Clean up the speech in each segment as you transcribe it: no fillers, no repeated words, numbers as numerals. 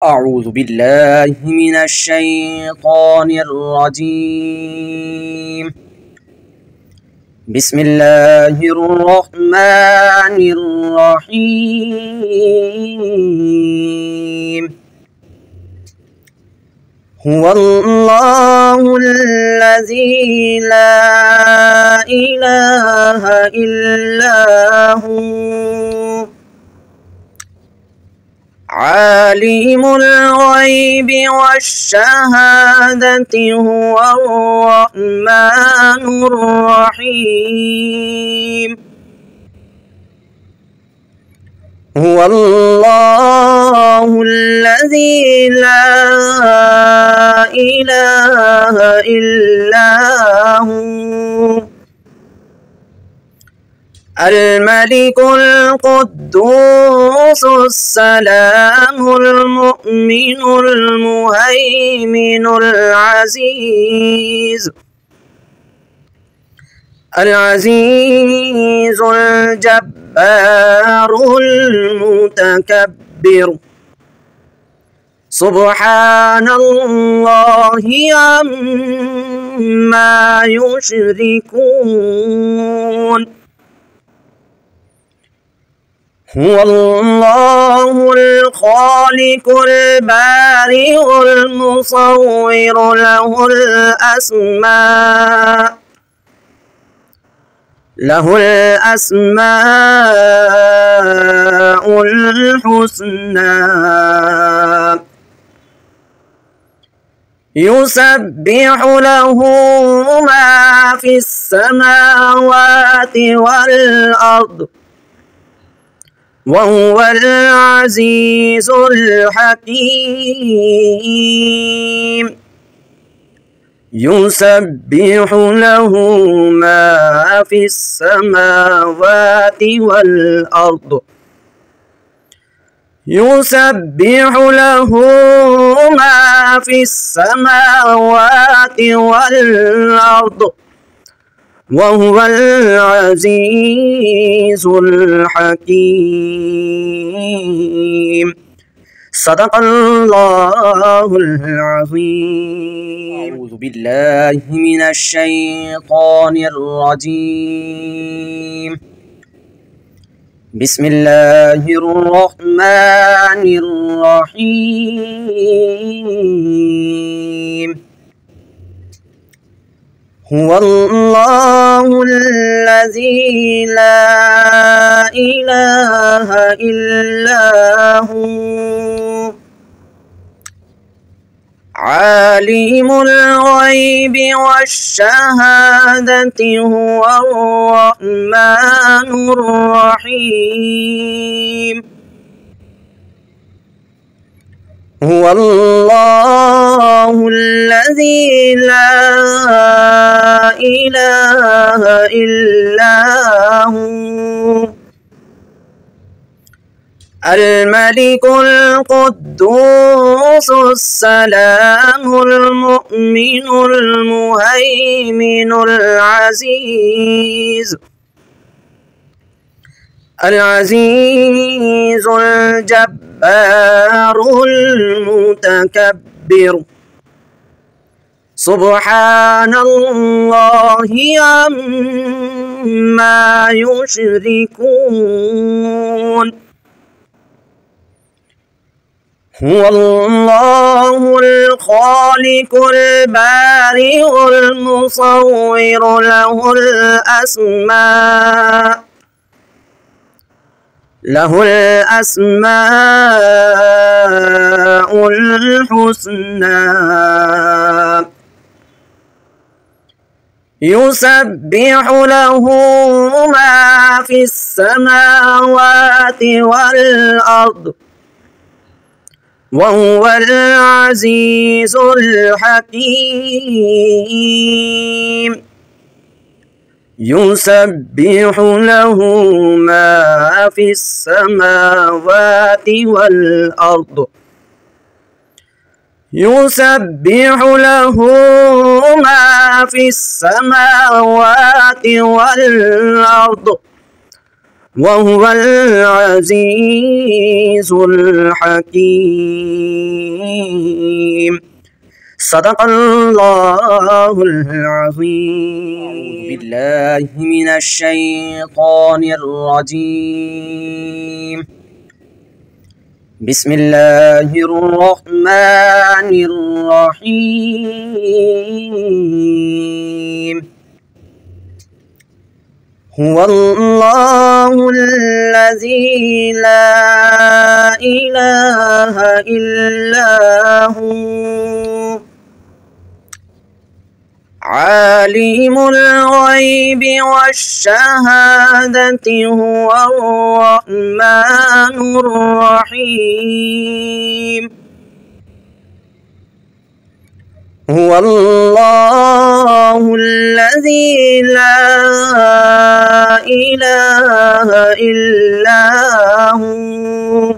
أعوذ بالله من الشيطان الرجيم. بسم الله الرحمن الرحيم. هو الله الذي لا إله إلا هو عالم الغيب والشهادة هو الرحمن الرحيم. هو الله الذي لا إله إلا هو الملك القدوس السلام المؤمن المهيمن العزيز الجبار المتكبر. سبحان الله عما يشركون. هو الله الخالق البارئ المصور له الأسماء الحسنى. يسبح له ما في السماوات والأرض وهو العزيز الحكيم. يسبح له ما في السماوات والأرض يسبح له ما في السماوات والأرض وهو العزيز الحكيم. صدق الله العظيم. أعوذ بالله من الشيطان الرجيم. بسم الله الرحمن الرحيم. هو الله الذي لا إله إلا هو عالم الغيب والشهادة هو الرحمن الرحيم. هو الله الذي لا إله إلا هو الملك القدوس السلام المؤمن المهيمن العزيز الجبار المتكبر. سبحان الله عما يشركون. هو الله الخالق البارئ المصور له الأسماء الحسنى. يسبح له ما في السماوات والأرض وهو العزيز الحكيم. يسبح له ما في السماوات والأرض يسبح له ما في السماوات والأرض وهو العزيز الحكيم. صدق الله العظيم. أعوذ بالله من الشيطان الرجيم. بسم الله الرحمن الرحيم. هو الله الذي لا إله إلا هو عالم الغيب والشهادة هو الرحمن الرحيم. هو الله الذي لا إله إلا هو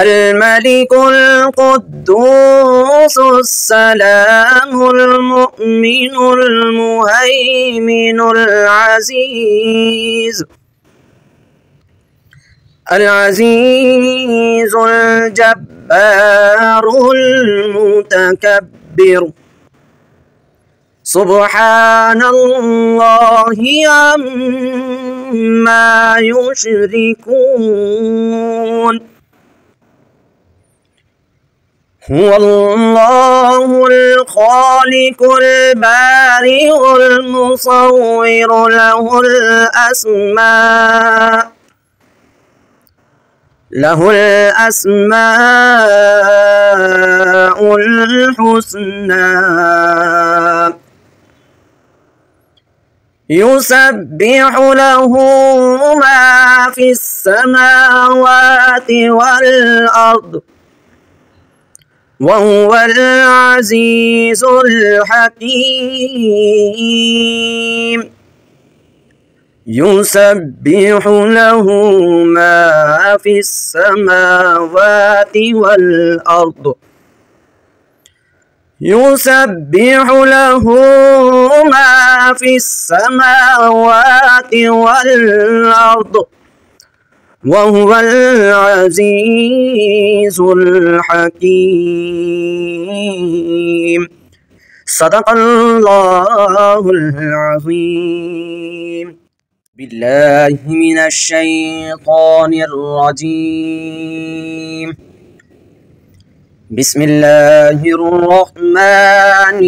الملك القدوس السلام المؤمن المهيمن العزيز الجبار المتكبر. سبحان الله عما يشركون. هو الله الخالق البارئ المصور له الأسماء الحسنى. يسبح له ما في السماوات والأرض وهو العزيز الحكيم. يسبح له ما في السماوات والأرض يسبح له ما في السماوات والأرض وهو العزيز الحكيم. صدق الله العظيم. بالله من الشيطان الرجيم. بسم الله الرحمن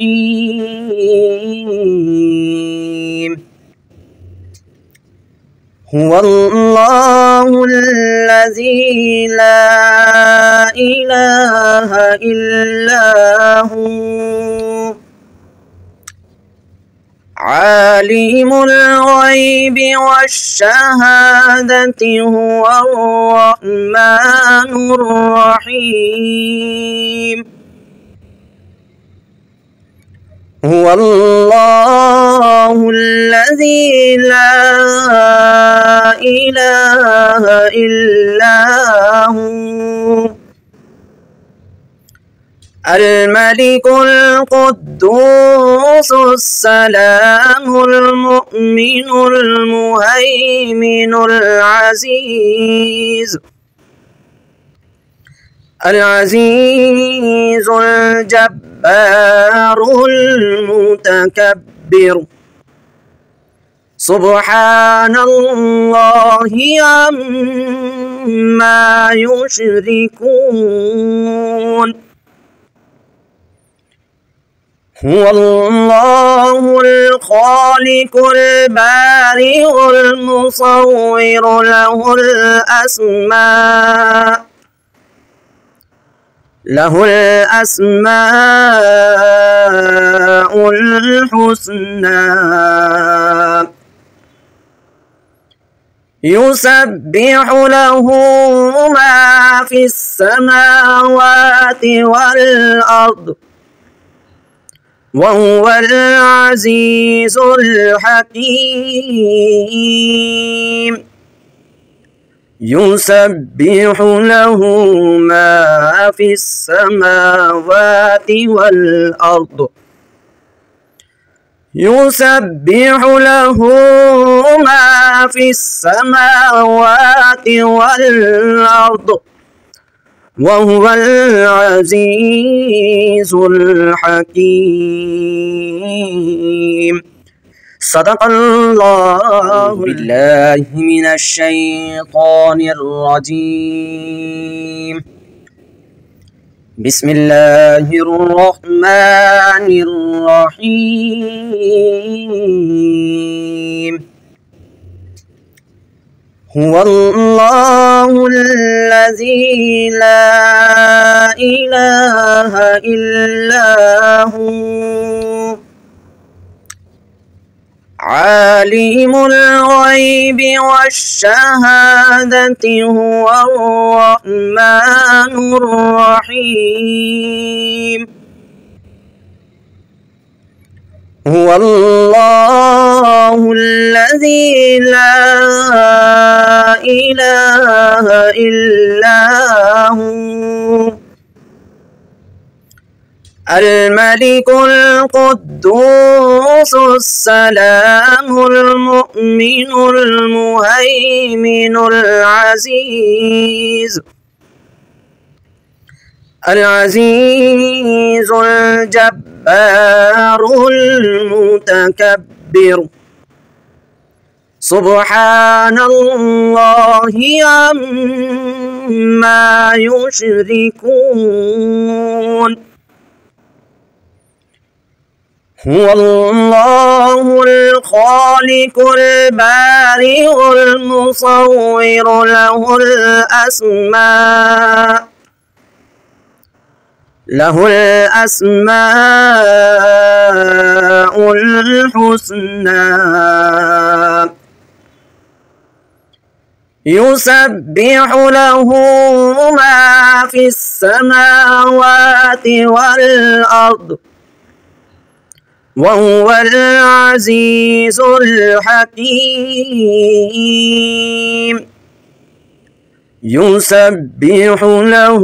الرحيم. هو الله الذي لا إله إلا هو عالم الغيب والشهادة هو الرحمن الرحيم. هو الله الذي لا إله إلا هو الملك القدوس السلام المؤمن المهيمن العزيز الجبار المتكبر. سبحان الله عما يشركون. هو الله الخالق البارئ المصور له الأسماء الحسنى. يسبح له ما في السماوات والأرض وهو العزيز الحكيم. يسبح له ما في السماوات والأرض يسبح له ما في السماوات والأرض وهو العزيز الحكيم. صدق الله. بالله من الشيطان الرجيم. بسم الله الرحمن الرحيم. هو الله الذي لا إله إلا هو عالم الغيب والشهادة هو الرحمن الرحيم. هو الله الذي لا إله إلا هو الملك القدوس السلام المؤمن المهيمن العزيز الجبار المتكبر. سبحان الله عما يشركون. هو الله الخالق البارئ المصور له الأسماء الحسنى. يسبح له ما في السماوات والأرض وهو العزيز الحكيم. يسبح له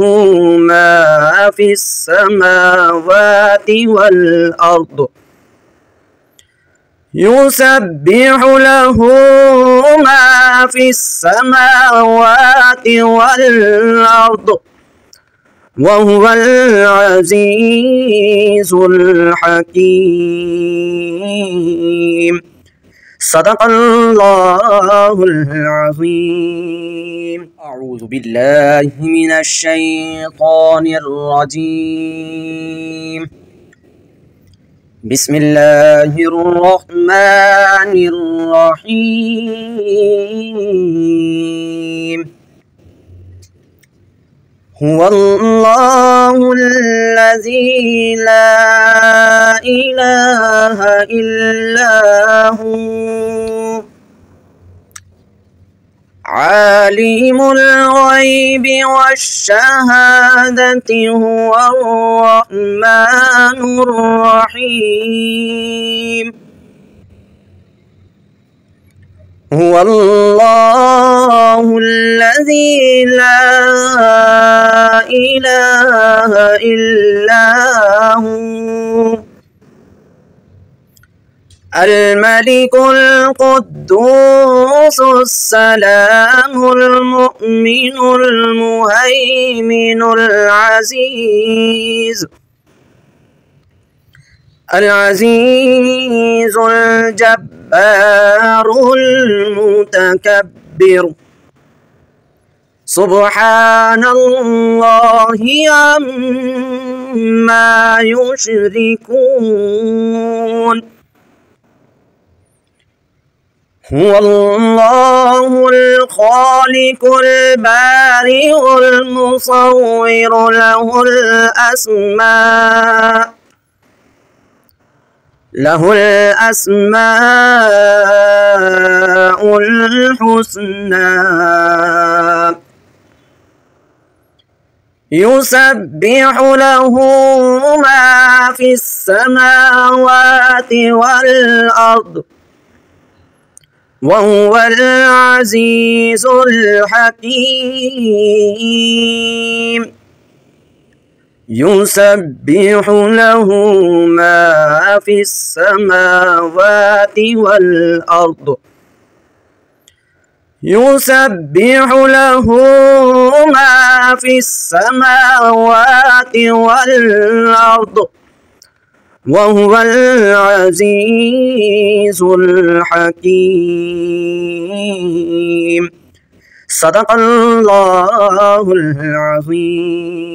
ما في السماوات والأرض يسبح له ما في السماوات والأرض وهو العزيز الحكيم. صدق الله العظيم. أعوذ بالله من الشيطان الرجيم. بسم الله الرحمن الرحيم. هو الله الذي لا إله إلا هو عالم الغيب والشهادة هو الرحمن الرحيم. هو الله الذي لا إله إلا هو الملك القدوس السلام المؤمن المهيمن العزيز الجبار المتكبر. سبحان الله عما يشركون. هو الله الخالق البارئ المصور له الأسماء الحسنى. يسبح له ما في السماوات والأرض وهو العزيز الحكيم. يسبح له ما في السماوات والأرض يسبح له ما في السماوات والأرض وهو العزيز الحكيم. صدق الله العظيم.